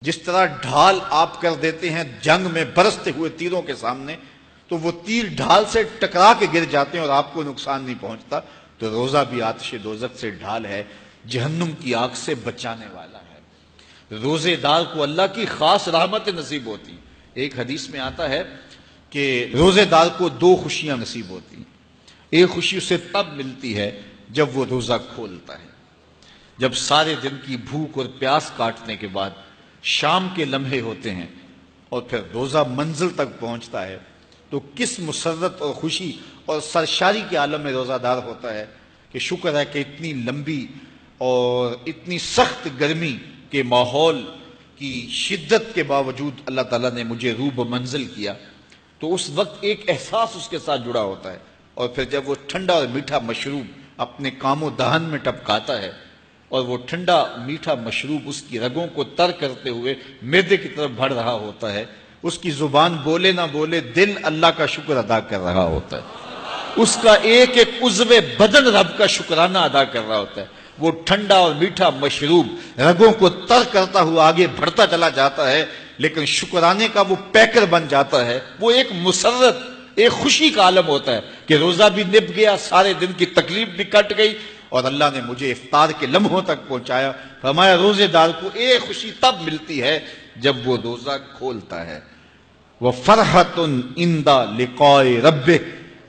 جس طرح ڈھال آپ کر دیتے ہیں جنگ میں برستے ہوئے تیروں کے سامنے، تو وہ تیر ڈھال سے ٹکرا کے گر جاتے ہیں اور آپ کو نقصان نہیں پہنچتا، تو روزہ بھی آتش دوزخ سے ڈھال ہے، جہنم کی آگ سے بچانے والا ہے۔ روزے دار کو اللہ کی خاص رحمت نصیب ہوتی۔ ایک حدیث میں آتا ہے کہ روزے دار کو دو خوشیاں نصیب ہوتی ہیں۔ ایک خوشی اسے تب ملتی ہے جب وہ روزہ کھولتا ہے، جب سارے دن کی بھوک اور پیاس کاٹنے کے بعد شام کے لمحے ہوتے ہیں اور پھر روزہ منزل تک پہنچتا ہے، تو کس مسرت اور خوشی اور سرشاری کے عالم میں روزہ دار ہوتا ہے کہ شکر ہے کہ اتنی لمبی اور اتنی سخت گرمی کے ماحول کی شدت کے باوجود اللہ تعالیٰ نے مجھے روب منزل کیا۔ تو اس وقت ایک احساس اس کے ساتھ جڑا ہوتا ہے، اور پھر جب وہ ٹھنڈا اور میٹھا مشروب اپنے کام و دہن میں ٹپکاتا ہے اور وہ ٹھنڈا میٹھا مشروب اس کی رگوں کو تر کرتے ہوئے معدے کی طرف بڑھ رہا ہوتا ہے، اس کی زبان بولے نہ بولے دل اللہ کا شکر ادا کر رہا ہوتا ہے، اس کا ایک ایک عضو بدن رب کا شکرانہ ادا کر رہا ہوتا ہے۔ وہ ٹھنڈا اور میٹھا مشروب رگوں کو تر کرتا ہوا آگے بڑھتا چلا جاتا ہے، لیکن شکرانے کا وہ پیکر بن جاتا ہے۔ وہ ایک مسرت، ایک خوشی کا عالم ہوتا ہے کہ روزہ بھی نب گیا، سارے دن کی تکلیف بھی کٹ گئی، اور اللہ نے مجھے افطار کے لمحوں تک پہنچایا۔ فرمایا روزے دار کو ایک خوشی تب ملتی ہے جب وہ روزہ کھولتا ہے، وَفَرْحَةٌ عِنْدَ لِقَاءِ رَبِّهِ،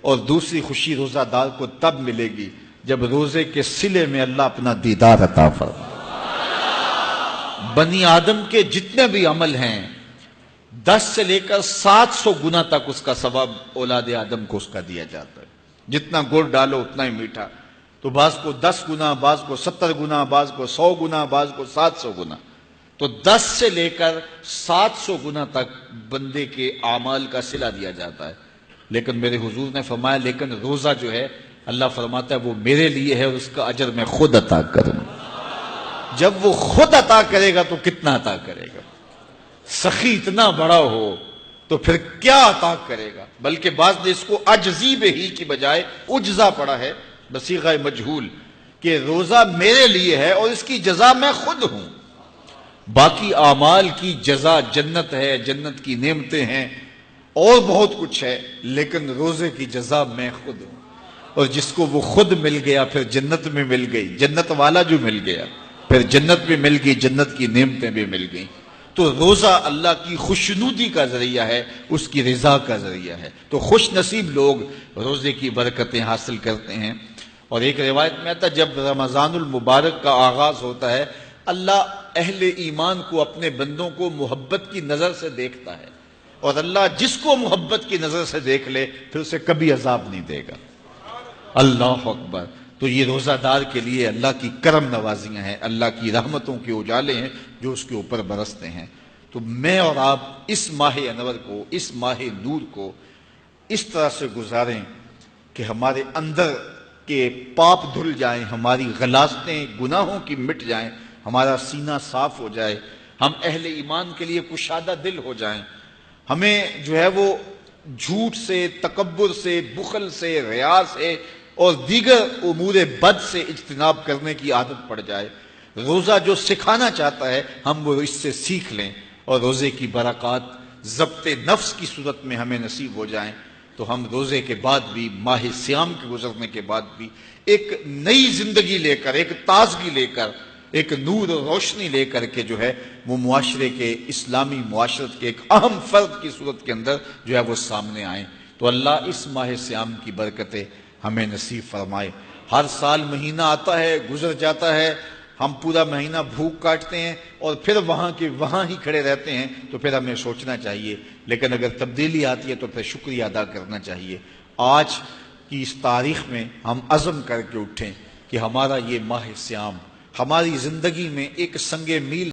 اور دوسری خوشی روزہ دار کو تب ملے گی جب روزے کے صلے میں اللہ اپنا دیدار عطا فرمائے۔ بنی آدم کے جتنے بھی عمل ہیں 10 سے لے کر 700 گنا تک اس کا ثواب اولاد آدم کو اس کا دیا جاتا ہے۔ جتنا گڑ ڈالو اتنا ہی میٹھا، تو بعض کو 10 گنا، بعض کو 70 گنا، بعض کو 100 گنا، بعض کو 700 گنا، تو 10 سے لے کر 700 گنا تک بندے کے اعمال کا صلہ دیا جاتا ہے۔ لیکن میرے حضور نے فرمایا لیکن روزہ جو ہے اللہ فرماتا ہے وہ میرے لیے ہے اور اس کا اجر میں خود عطا کروں۔ جب وہ خود عطا کرے گا تو کتنا عطا کرے گا؟ سخی اتنا بڑا ہو تو پھر کیا عطا کرے گا؟ بلکہ بعض نے اس کو عجزی بہی کی بجائے عجزہ پڑھا ہے بصیغہ مجہول، کہ روزہ میرے لیے ہے اور اس کی جزا میں خود ہوں۔ باقی اعمال کی جزا جنت ہے، جنت کی نعمتیں ہیں اور بہت کچھ ہے، لیکن روزے کی جزا میں خود ہوں۔ اور جس کو وہ خود مل گیا پھر جنت میں مل گئی، جنت والا جو مل گیا پھر جنت بھی مل گئی، جنت کی نعمتیں بھی مل گئیں۔ تو روزہ اللہ کی خوشنودی کا ذریعہ ہے، اس کی رضا کا ذریعہ ہے۔ تو خوش نصیب لوگ روزے کی برکتیں حاصل کرتے ہیں۔ اور ایک روایت میں آتا ہے جب رمضان المبارک کا آغاز ہوتا ہے اللہ اہل ایمان کو، اپنے بندوں کو محبت کی نظر سے دیکھتا ہے، اور اللہ جس کو محبت کی نظر سے دیکھ لے پھر اسے کبھی عذاب نہیں دے گا۔ اللہ اکبر۔ تو یہ روزہ دار کے لیے اللہ کی کرم نوازیاں ہیں، اللہ کی رحمتوں کے اجالے ہیں جو اس کے اوپر برستے ہیں۔ تو میں اور آپ اس ماہ انور کو، اس ماہ نور کو اس طرح سے گزاریں کہ ہمارے اندر کے پاپ دھل جائیں، ہماری غلاظتیں گناہوں کی مٹ جائیں، ہمارا سینہ صاف ہو جائے، ہم اہل ایمان کے لیے کشادہ دل ہو جائیں، ہمیں جو ہے وہ جھوٹ سے، تکبر سے، بخل سے، ریا سے اور دیگر امور بد سے اجتناب کرنے کی عادت پڑ جائے۔ روزہ جو سکھانا چاہتا ہے ہم وہ اس سے سیکھ لیں، اور روزے کی برکات ضبط نفس کی صورت میں ہمیں نصیب ہو جائیں، تو ہم روزے کے بعد بھی، ماہ صیام کے گزرنے کے بعد بھی ایک نئی زندگی لے کر، ایک تازگی لے کر، ایک نور و روشنی لے کر کے جو ہے وہ معاشرے کے، اسلامی معاشرت کے ایک اہم فرد کی صورت کے اندر جو ہے وہ سامنے آئیں۔ تو اللہ اس ماہ صیام کی برکتیں ہمیں نصیب فرمائے۔ ہر سال مہینہ آتا ہے، گزر جاتا ہے، ہم پورا مہینہ بھوک کاٹتے ہیں اور پھر وہاں کے وہاں ہی کھڑے رہتے ہیں، تو پھر ہمیں سوچنا چاہیے، لیکن اگر تبدیلی آتی ہے تو پھر شکریہ ادا کرنا چاہیے۔ آج کی اس تاریخ میں ہم عزم کر کے اٹھیں کہ ہمارا یہ ماہ صیام ہماری زندگی میں ایک سنگ میل